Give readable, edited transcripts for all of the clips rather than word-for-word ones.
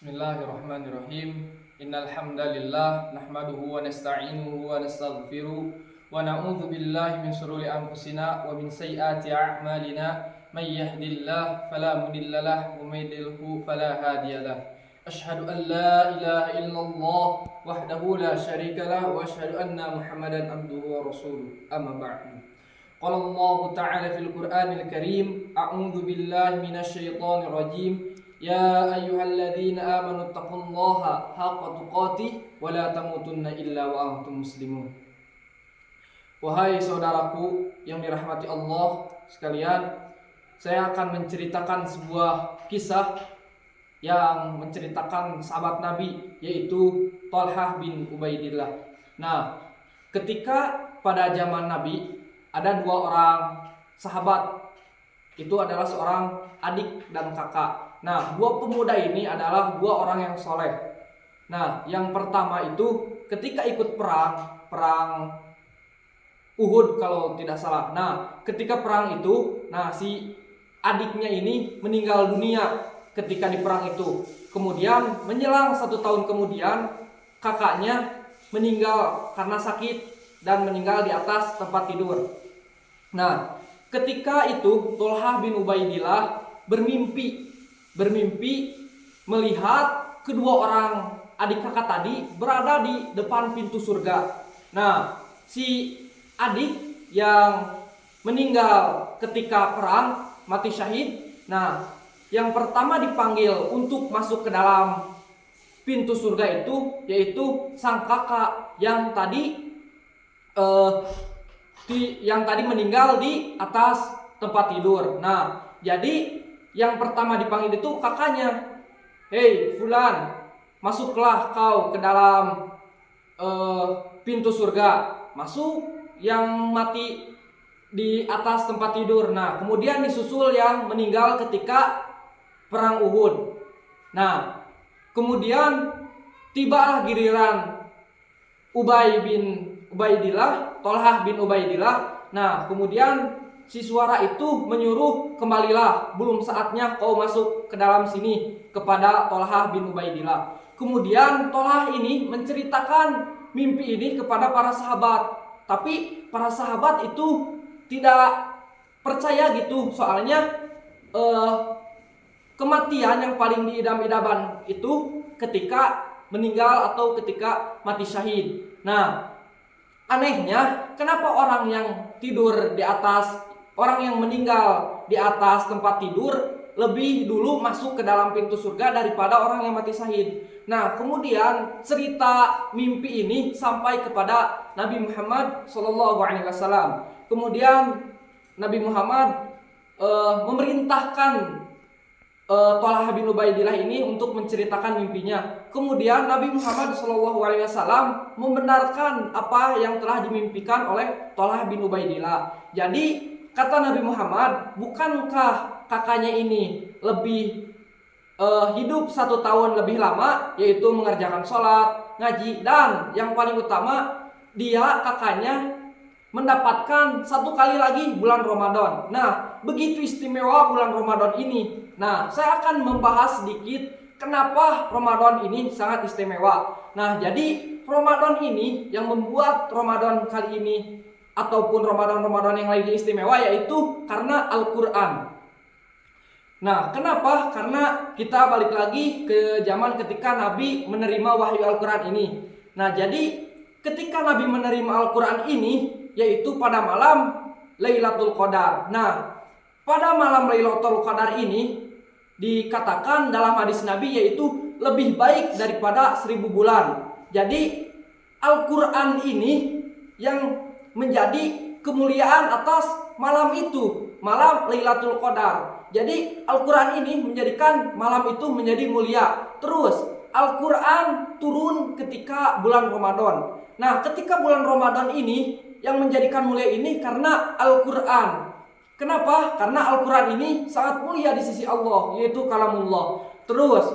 Bismillahirrahmanirrahim. Innal hamdalillah nahmaduhu wa nasta'inuhu wa nastaghfiruh wa na'udzu billahi min shururi anfusina wa min sayyiati a'malina. May yahdihillahu fala mudhillalah wa may yudlilhu fala hadiyalah. Asyhadu an la ilaha illallah wahdahu la syarikalah wa asyhadu anna Muhammadan abduhu wa rasuluh. Amma ba'du. Qala Allah ta'ala fil Qur'anil Karim, a'udzu billahi minasy syaithanir rajim. Ya ayyuhalladzina amanu taqullaha haqqa tuqatih wa la tamutunna illa wa antum muslimun. Wahai saudaraku yang dirahmati Allah sekalian, saya akan menceritakan sebuah kisah yang menceritakan sahabat Nabi, yaitu Thalhah bin Ubaidillah. Nah, ketika pada zaman Nabi ada dua orang sahabat, itu adalah seorang adik dan kakak. Nah, dua pemuda ini adalah dua orang yang soleh. Nah, yang pertama itu ketika ikut perang Uhud kalau tidak salah. Nah, ketika perang itu, si adiknya ini meninggal dunia ketika di perang itu. Kemudian menjelang 1 tahun kemudian, kakaknya meninggal karena sakit dan meninggal di atas tempat tidur. Nah, ketika itu Thalhah bin Ubaidillah bermimpi melihat kedua orang adik kakak tadi berada di depan pintu surga. Nah, si adik yang meninggal ketika perang mati syahid, yang pertama dipanggil untuk masuk ke dalam pintu surga itu yaitu sang kakak yang tadi meninggal di atas tempat tidur. Nah, jadi yang pertama dipanggil itu kakaknya. Hei Fulan, masuklah kau ke dalam pintu surga. Masuk yang mati di atas tempat tidur. Nah, kemudian disusul yang meninggal ketika perang Uhud. Nah, kemudian tibalah giliran Thalhah bin Ubaidillah. Nah, kemudian si suara itu menyuruh, kembalilah, belum saatnya kau masuk ke dalam sini, kepada Thalhah bin Ubaidillah. Kemudian Thalhah ini menceritakan mimpi ini kepada para sahabat. Tapi para sahabat itu tidak percaya gitu. Soalnya kematian yang paling diidam-idaman itu ketika meninggal atau ketika mati syahid. Nah, anehnya kenapa orang yang meninggal di atas tempat tidur lebih dulu masuk ke dalam pintu surga daripada orang yang mati syahid. Nah, kemudian cerita mimpi ini sampai kepada Nabi Muhammad SAW. Kemudian Nabi Muhammad memerintahkan Thalhah bin Ubaidillah ini untuk menceritakan mimpinya. Kemudian Nabi Muhammad SAW membenarkan apa yang telah dimimpikan oleh Thalhah bin Ubaidillah. Jadi kata Nabi Muhammad, bukankah kakaknya ini lebih hidup 1 tahun lebih lama, yaitu mengerjakan sholat, ngaji, dan yang paling utama kakaknya mendapatkan 1 kali lagi bulan Ramadan. Nah, begitu istimewa bulan Ramadan ini. Nah, saya akan membahas sedikit kenapa Ramadan ini sangat istimewa. Nah, jadi Ramadan ini yang membuat Ramadan kali ini ataupun Ramadan yang lainnya istimewa yaitu karena Al-Quran. Nah, kenapa? Karena kita balik lagi ke zaman ketika Nabi menerima wahyu Al-Quran ini. Nah, jadi ketika Nabi menerima Al-Quran ini yaitu pada malam Lailatul Qadar. Nah, pada malam Lailatul Qadar ini dikatakan dalam hadis Nabi yaitu lebih baik daripada 1000 bulan. Jadi Al-Quran ini yang menjadi kemuliaan atas malam itu, malam Lailatul Qadar. Jadi Al-Quran ini menjadikan malam itu menjadi mulia. Terus Al-Quran turun ketika bulan Ramadan. Nah, ketika bulan Ramadan ini yang menjadikan mulia ini karena Al-Quran. Kenapa? Karena Al-Quran ini sangat mulia di sisi Allah, yaitu kalamullah. Terus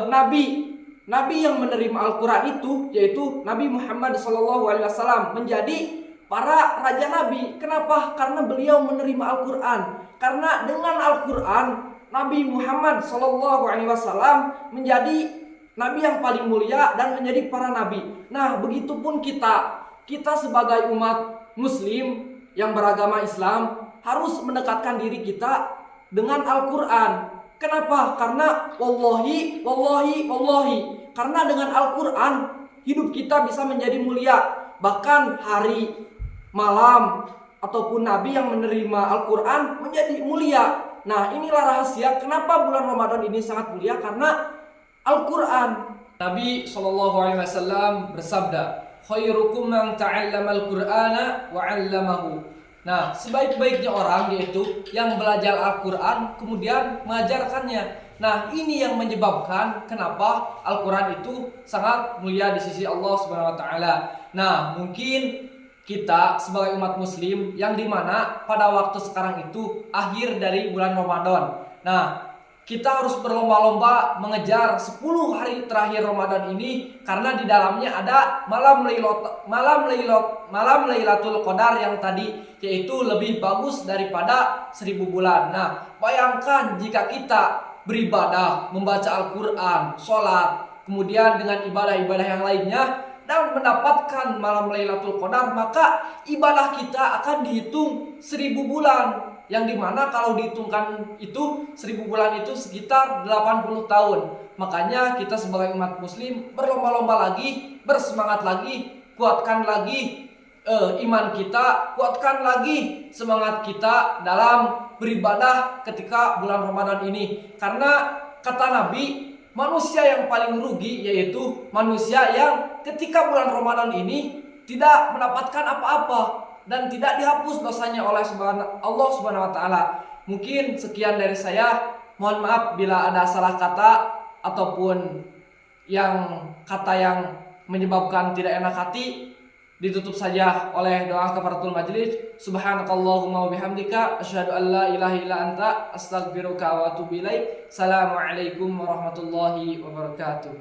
Nabi yang menerima Al-Quran itu yaitu Nabi Muhammad SAW menjadi para raja Nabi. Kenapa? Karena beliau menerima Al-Quran. Karena dengan Al-Quran Nabi Muhammad SAW menjadi nabi yang paling mulia dan menjadi para nabi. Nah, begitupun kita sebagai umat muslim yang beragama Islam harus mendekatkan diri kita dengan Al-Quran. Kenapa? Karena wallahi karena dengan Al-Quran hidup kita bisa menjadi mulia. Bahkan hari, malam ataupun nabi yang menerima Al-Quran menjadi mulia. Nah, inilah rahasia kenapa bulan Ramadan ini sangat mulia, karena Al-Quran. Nabi SAW bersabda, khairukum man ta'allama al-Qur'ana wa 'allamahu. Nah, sebaik-baiknya orang yaitu yang belajar Al-Quran kemudian mengajarkannya. Nah, ini yang menyebabkan kenapa Al-Quran itu sangat mulia di sisi Allah Subhanahu wa taala. Nah, mungkin kita sebagai umat muslim yang dimana pada waktu sekarang itu akhir dari bulan Ramadan. Nah, kita harus berlomba-lomba mengejar 10 hari terakhir Ramadan ini, karena di dalamnya ada malam Lailatul Qadar yang tadi, yaitu lebih bagus daripada 1000 bulan. Nah, bayangkan jika kita beribadah, membaca Al-Quran, sholat, kemudian dengan ibadah-ibadah yang lainnya dan mendapatkan malam Lailatul Qadar, maka ibadah kita akan dihitung 1000 bulan. Yang dimana kalau dihitungkan itu 1000 bulan itu sekitar 80 tahun. Makanya kita sebagai umat muslim berlomba-lomba lagi, bersemangat lagi, kuatkan lagi iman kita, kuatkan lagi semangat kita dalam beribadah ketika bulan Ramadan ini. Karena kata Nabi, manusia yang paling rugi yaitu manusia yang ketika bulan Ramadan ini tidak mendapatkan apa-apa dan tidak dihapus dosanya oleh Allah Subhanahu wa taala. Mungkin sekian dari saya. Mohon maaf bila ada salah kata ataupun kata yang menyebabkan tidak enak hati. Ditutup saja oleh doa kafaratul majlis. Subhanakallahumma wa bihamdika asyhadu an la ilaha illa anta astaghfiruka wa atubu ilaik. Assalamualaikum warahmatullahi wabarakatuh.